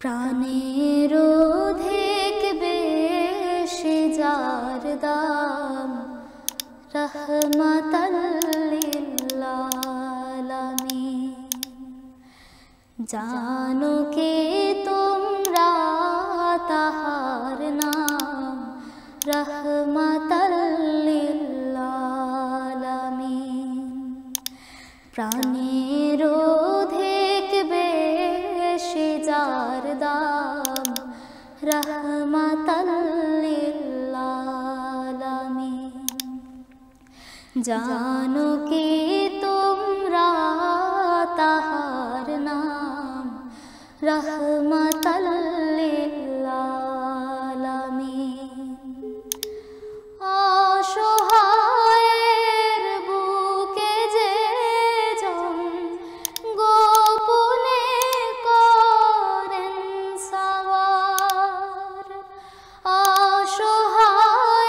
প্রাণের অধিক বেশি যার দাম রহমাতাল লিল আলামিন। জানো কে তোমরা তাহার নাম রহমাতাল লিল আলামিন। প্রাণের অধিক বেশি যার দাম রহমাতাল লিল আলামিন। জানো কি তোমরা তাহার নাম রহমাতাল লিল আলামিন। অসহায়ের বুকে যে জন গোপনে করেন সওয়ার। অসহায়ের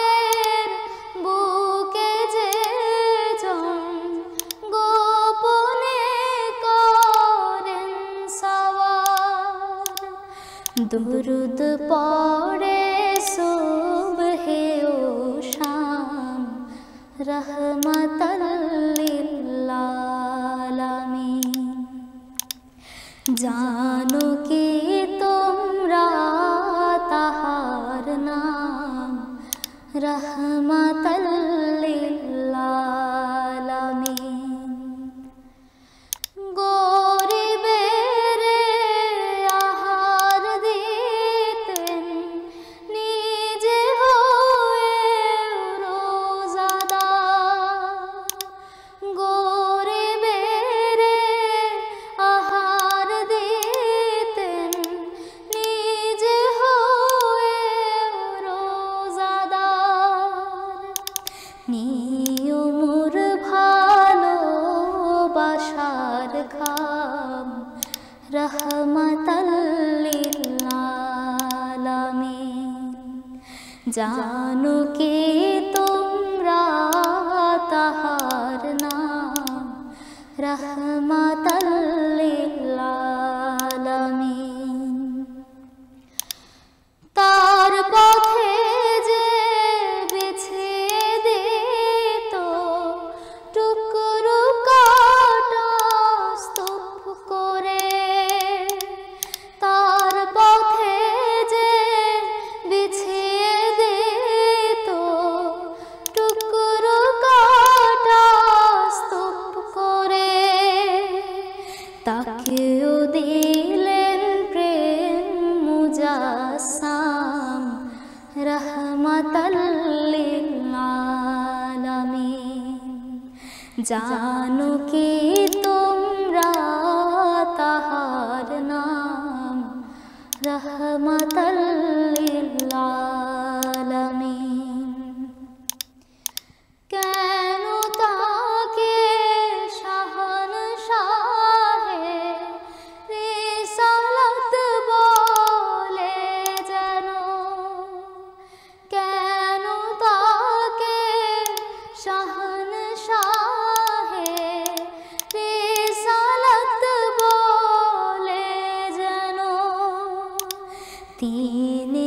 বুকে যে জন গোপনে করেন সওয়ার। দুরুদ পড়ে সুবহে ও শাম রহমাতাল লিল আলামিন। জানো কি তোমরা তাহার নাম রহমাতাল লিল আলামিন। গরিবের আহার দিতেন নিজে হয়ে রোজাদার। গরিবের আহার দিতেন নিজে হয়ে রোজাদার। নিয়মুর ভালোবাসার খাম রহমাতাল লিল আলামিন। জানো কি তোমরা তাহার নাম রহমাতাল লিল আলামিন। তার পথে যে বিছিয়ে দিত টুকরো কাটা স্তূপ করে। তার পথে যে বিছিয়ে দিত টুকরো কাটা স্তূপ করে। তাকেও দিলেন প্রেম মুজাসসাম রহমাতাল লিল আলামিন। জানো কি তোমরা তাহার নাম রহমাতাল লিল আলামিন। কেন তাকে শাহনশাহে রিসালাত বলে যেন। কেন তাকে শাহনশাহে রিসালাত বলে যেন। তিনি